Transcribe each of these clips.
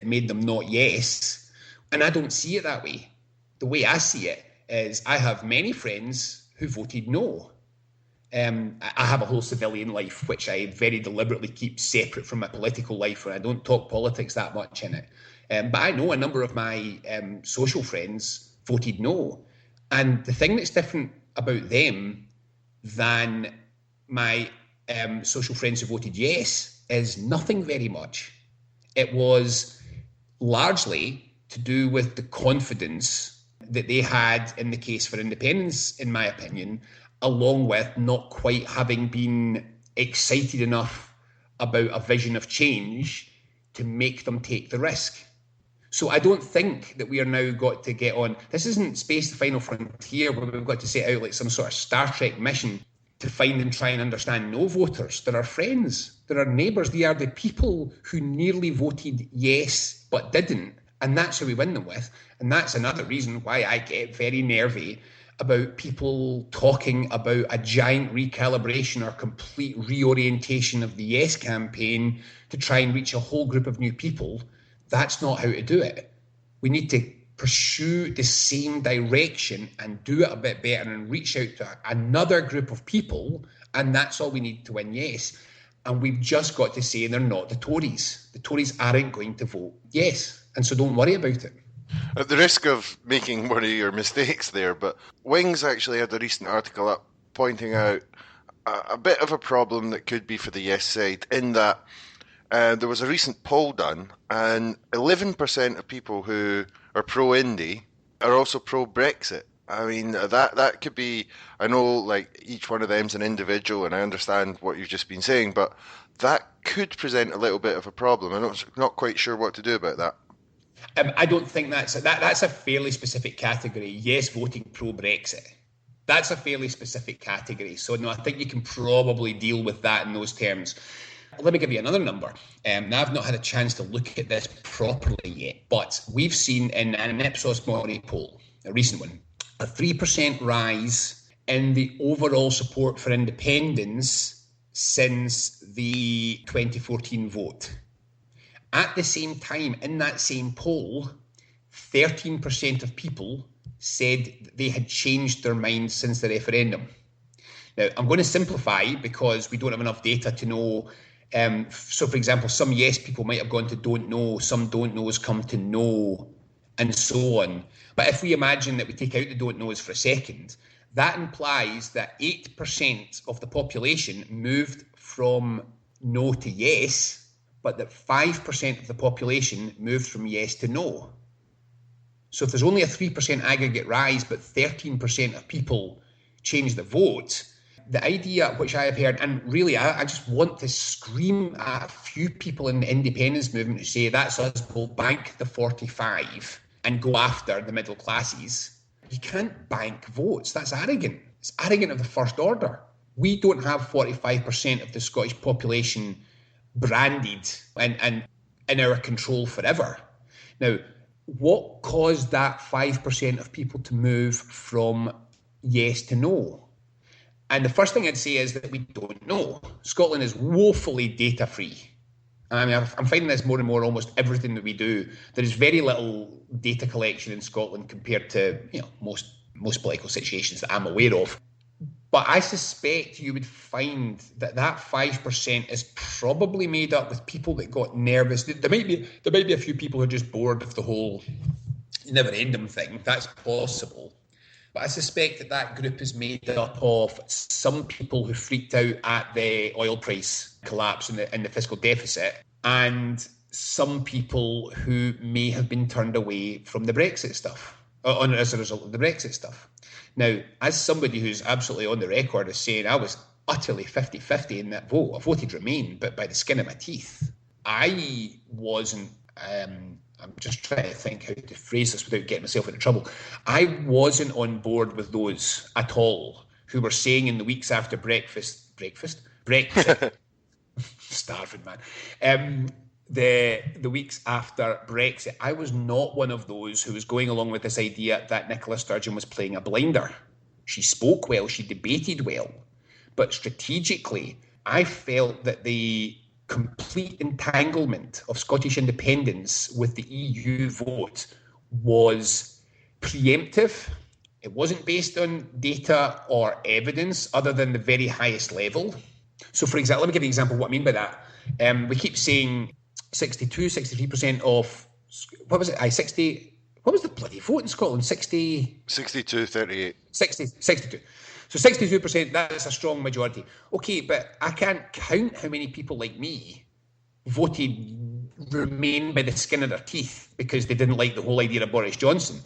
made them not yes. And I don't see it that way. The way I see it is I have many friends who voted no. I have a whole civilian life, which I very deliberately keep separate from my political life, and I don't talk politics that much in it. But I know a number of my social friends voted no. And the thing that's different about them than my social friends who voted yes is nothing very much. It was largely to do with the confidence that they had in the case for independence, in my opinion, along with not quite having been excited enough about a vision of change to make them take the risk. So I don't think that we are now got to get on. This isn't Space the Final Frontier where we've got to set out like some sort of Star Trek mission to find and try and understand no voters. They're our friends. They're our neighbours. They are the people who nearly voted yes but didn't. And that's who we win them with. And that's another reason why I get very nervy about people talking about a giant recalibration or complete reorientation of the yes campaign to try and reach a whole group of new people. That's not how to do it. We need to pursue the same direction and do it a bit better and reach out to another group of people, and that's all we need to win yes. And we've just got to say they're not the Tories. The Tories aren't going to vote yes, and so don't worry about it. At the risk of making one of your mistakes there, but Wings actually had a recent article up pointing out a bit of a problem that could be for the yes side, in that there was a recent poll done, and 11% of people who are pro-Indy are also pro-Brexit. I mean, that could be, I know like each one of them's an individual, and I understand what you've just been saying, but that could present a little bit of a problem. I'm not quite sure what to do about that. I don't think that's a fairly specific category. Yes, voting pro-Brexit. That's a fairly specific category. So no, I think you can probably deal with that in those terms. Let me give you another number. Now, I've not had a chance to look at this properly yet, but we've seen in an Ipsos Mori poll, a recent one, a 3% rise in the overall support for independence since the 2014 vote. At the same time, in that same poll, 13% of people said they had changed their minds since the referendum. Now, I'm going to simplify because we don't have enough data to know. So, for example, some yes people might have gone to don't know, some don't knows come to know, and so on. But if we imagine that we take out the don't knows for a second, that implies that 8% of the population moved from no to yes, but that 5% of the population moved from yes to no. So if there's only a 3% aggregate rise, but 13% of people change the vote, the idea which I have heard, and really I just want to scream at a few people in the independence movement who say that's us, we'll bank the 45 and go after the middle classes. You can't bank votes. That's arrogant. It's arrogant of the first order. We don't have 45% of the Scottish population branded and in our control forever. Now, what caused that 5% of people to move from yes to no? And the first thing I'd say is that we don't know. Scotland is woefully data free. I mean, I'm finding this more and more almost everything that we do. There is very little data collection in Scotland compared to most political situations that I'm aware of. But I suspect you would find that 5% is probably made up with people that got nervous. There might be a few people who are just bored of the whole never-ending thing. That's possible. But I suspect that group is made up of some people who freaked out at the oil price collapse and the fiscal deficit, and some people who may have been turned away from the Brexit stuff, as a result of the Brexit stuff. Now, as somebody who's absolutely on the record as saying I was utterly 50-50 in that vote, I voted Remain, but by the skin of my teeth. I wasn't, I'm just trying to think how to phrase this without getting myself into trouble. I wasn't on board with those at all who were saying in the weeks after Brexit, starving man, the weeks after Brexit, I was not one of those who was going along with this idea that Nicola Sturgeon was playing a blinder. She spoke well, she debated well, but strategically, I felt that the complete entanglement of Scottish independence with the EU vote was preemptive. It wasn't based on data or evidence other than the very highest level. So, for example, let me give you an example of what I mean by that. We keep saying 63% of, what was it? 60, what was the bloody vote in Scotland? 62-38. 62. So 62%, that's a strong majority. Okay, but I can't count how many people like me voted Remain by the skin of their teeth because they didn't like the whole idea of Boris Johnson.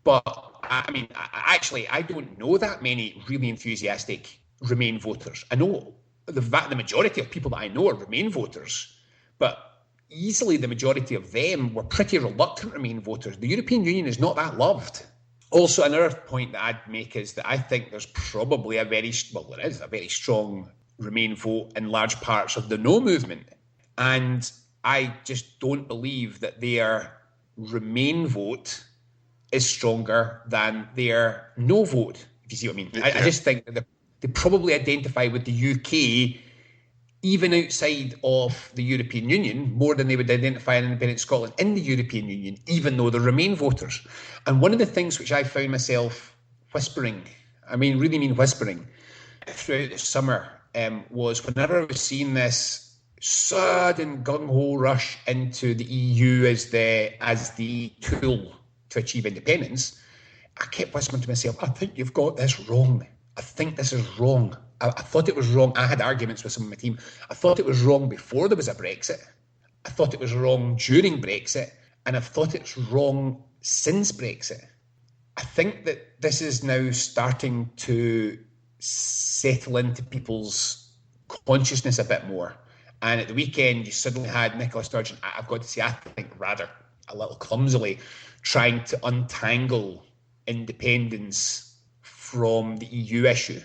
But, I mean, I don't know that many really enthusiastic Remain voters. I know the majority of people that I know are Remain voters, but easily the majority of them were pretty reluctant Remain voters. The European Union is not that loved. Also, another point that I'd make is that I think there's probably a very strong Remain vote in large parts of the No movement. And I just don't believe that their Remain vote is stronger than their No vote, if you see what I mean. Yeah. I just think that they probably identify with the UK, even outside of the European Union, more than they would identify an independent Scotland in the European Union, even though they're Remain voters. And one of the things which I found myself whispering throughout the summer was whenever I was seeing this sudden gung-ho rush into the EU as the tool to achieve independence, I kept whispering to myself, I think you've got this wrong. I think this is wrong. I thought it was wrong. I had arguments with some of my team. I thought it was wrong before there was a Brexit. I thought it was wrong during Brexit. And I've thought it's wrong since Brexit. I think that this is now starting to settle into people's consciousness a bit more. And at the weekend, you suddenly had Nicola Sturgeon, I've got to say, I think rather a little clumsily, trying to untangle independence from the EU issue.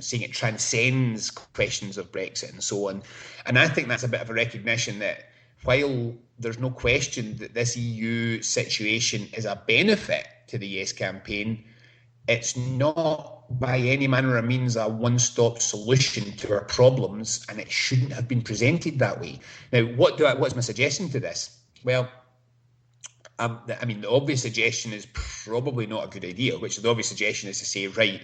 Saying it transcends questions of Brexit and so on. And I think that's a bit of a recognition that while there's no question that this EU situation is a benefit to the Yes campaign, it's not by any manner or means a one-stop solution to our problems, and it shouldn't have been presented that way. Now, what's my suggestion to this? Well, the obvious suggestion is probably not a good idea, which the obvious suggestion is to say, right,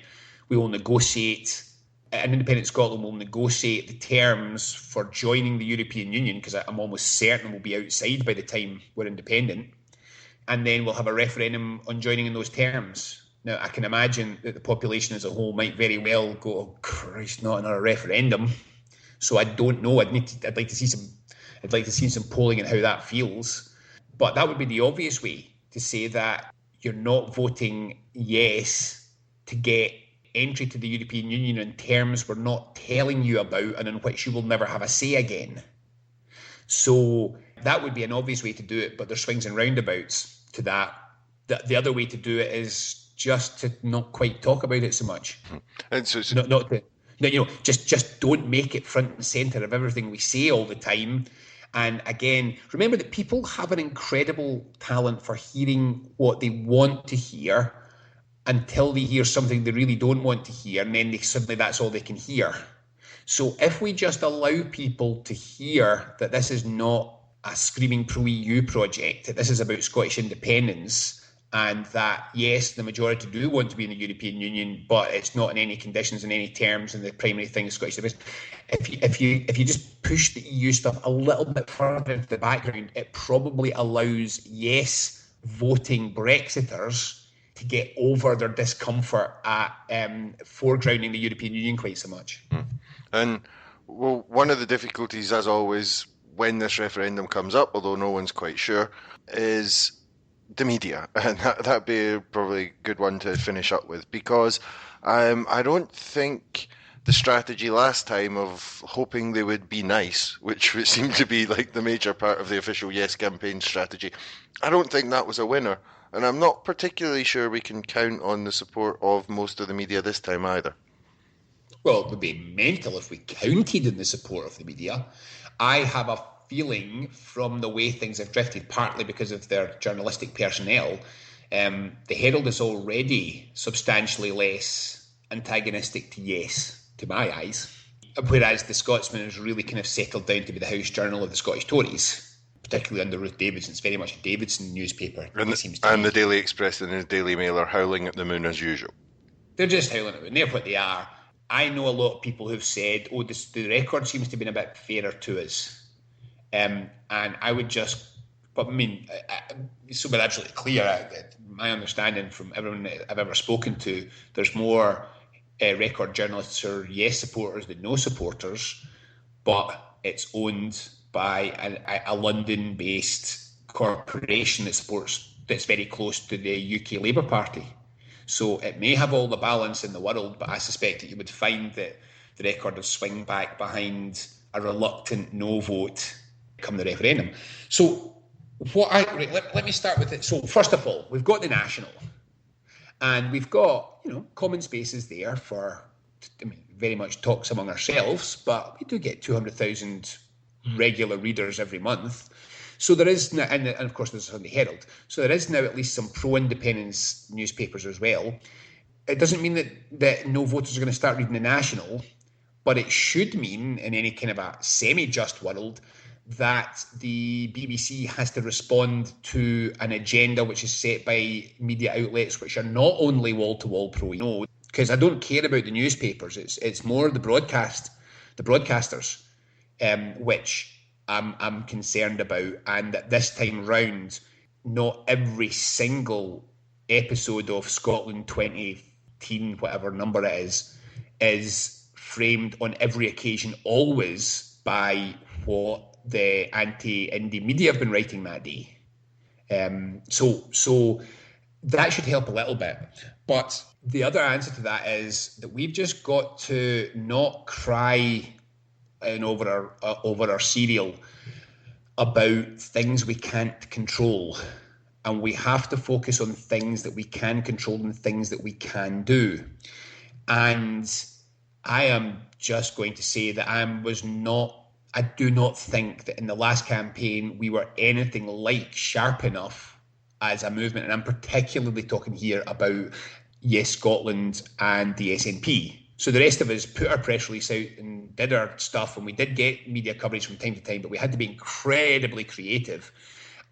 we will negotiate, an independent Scotland will negotiate the terms for joining the European Union, because I'm almost certain we'll be outside by the time we're independent, and then we'll have a referendum on joining in those terms. Now, I can imagine that the population as a whole might very well go, oh Christ, not another referendum. So I don't know. I'd like to see some polling and how that feels. But that would be the obvious way to say that you're not voting yes to get entry to the European Union in terms we're not telling you about and in which you will never have a say again. So that would be an obvious way to do it, but there's swings and roundabouts to that. The other way to do it is just to not quite talk about it so much. And so just don't make it front and centre of everything we say all the time. And again, remember that people have an incredible talent for hearing what they want to hear until they hear something they really don't want to hear, and then suddenly that's all they can hear. So if we just allow people to hear that this is not a screaming pro-EU project, that this is about Scottish independence, and that, yes, the majority do want to be in the European Union, but it's not in any conditions, in any terms, and the primary thing is Scottish independence. If you just push the EU stuff a little bit further into the background, it probably allows yes voting Brexiters to get over their discomfort at foregrounding the European Union quite so much. And well, one of the difficulties, as always, when this referendum comes up, although no one's quite sure, is the media. And that'd be probably a good one to finish up with, because I don't think the strategy last time of hoping they would be nice, which seemed to be like the major part of the official Yes campaign strategy, I don't think that was a winner. And I'm not particularly sure we can count on the support of most of the media this time either. Well, it would be mental if we counted on the support of the media. I have a feeling from the way things have drifted, partly because of their journalistic personnel, the Herald is already substantially less antagonistic to Yes, to my eyes. Whereas the Scotsman has really kind of settled down to be the house journal of the Scottish Tories, particularly under Ruth Davidson. It's very much a Davidson newspaper. And the Daily Express and the Daily Mail are howling at the moon as usual. They're just howling at the moon. They're what they are. I know a lot of people who've said, the record seems to have been a bit fairer to us. And I would just... But I mean, so we're absolutely clear. My understanding from everyone that I've ever spoken to, there's more record journalists who are yes supporters than no supporters, but it's owned by a London-based corporation that's very close to the UK Labour Party. So it may have all the balance in the world, but I suspect that you would find that the record will swing back behind a reluctant no vote come the referendum. So let me start with it. So first of all, we've got the National, and we've got common spaces there for, very much talks among ourselves, but we do get 200,000 regular readers every month. So there is, and of course there's the Herald. So there is now at least some pro-independence newspapers as well. It doesn't mean that no voters are going to start reading the National, but it should mean, in any kind of a semi-just world, that the BBC has to respond to an agenda which is set by media outlets which are not only wall-to-wall pro, because I don't care about the newspapers. It's more the broadcasters, which I'm concerned about. And that this time round, not every single episode of Scotland 2018, whatever number it is framed on every occasion always by what the anti-indie media have been writing that day. So that should help a little bit. But the other answer to that is that we've just got to not cry over our cereal about things we can't control. And we have to focus on things that we can control and things that we can do. And I am just going to say that I do not think that in the last campaign we were anything like sharp enough as a movement, and I'm particularly talking here about Yes Scotland and the SNP. So the rest of us put our press release out and did our stuff, and we did get media coverage from time to time, but we had to be incredibly creative,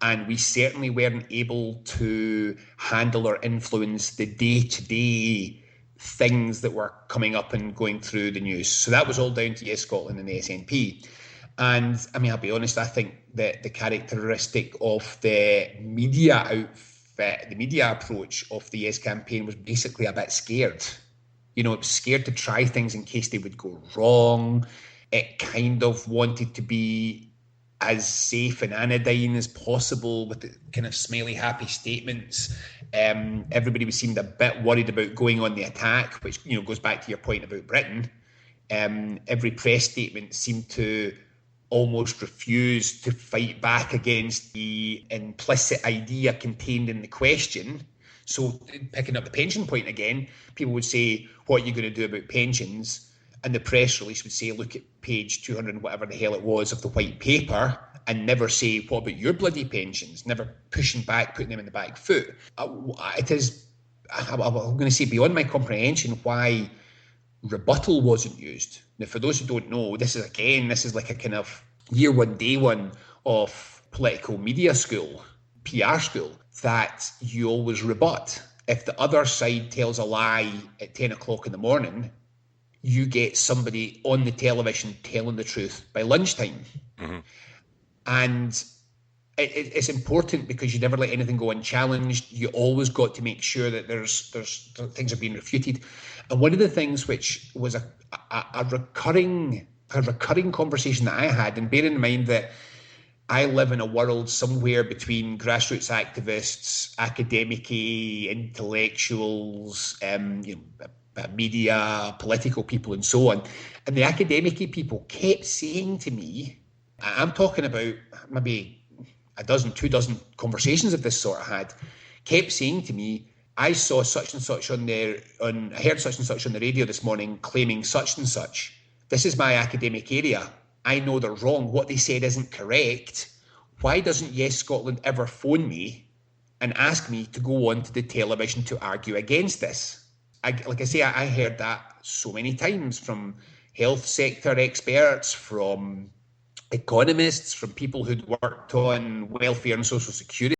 and we certainly weren't able to handle or influence the day-to-day things that were coming up and going through the news. So that was all down to Yes Scotland and the SNP. And I mean, I'll be honest, I think that the characteristic of the media outfit, the media approach of the Yes campaign was basically a bit scared. It was scared to try things in case they would go wrong. It kind of wanted to be as safe and anodyne as possible with the kind of smiley, happy statements. Everybody seemed a bit worried about going on the attack, which goes back to your point about Britain. Every press statement seemed to almost refuse to fight back against the implicit idea contained in the question. So picking up the pension point again, people would say, what are you going to do about pensions? And the press release would say, look at page 200 whatever the hell it was of the white paper, and never say, what about your bloody pensions? Never pushing back, putting them in the back foot. It is, I'm going to say, beyond my comprehension why rebuttal wasn't used. Now, for those who don't know, this is like a kind of year one, day one of political media school, PR school, that you always rebut. If the other side tells a lie at 10 o'clock in the morning, you get somebody on the television telling the truth by lunchtime. Mm-hmm. And it's important because you never let anything go unchallenged. You always got to make sure that there's things are being refuted. And one of the things which was a recurring conversation that I had, and bearing in mind that I live in a world somewhere between grassroots activists, academic intellectuals, media, political people, and so on. And the academic people kept saying to me, I'm talking about maybe a dozen, 2 dozen conversations of this sort I had, kept saying to me, I saw such and such I heard such and such on the radio this morning claiming such and such. This is my academic area. I know they're wrong. What they said isn't correct. Why doesn't Yes Scotland ever phone me and ask me to go on to the television to argue against this? I heard that so many times from health sector experts, from economists, from people who'd worked on welfare and social security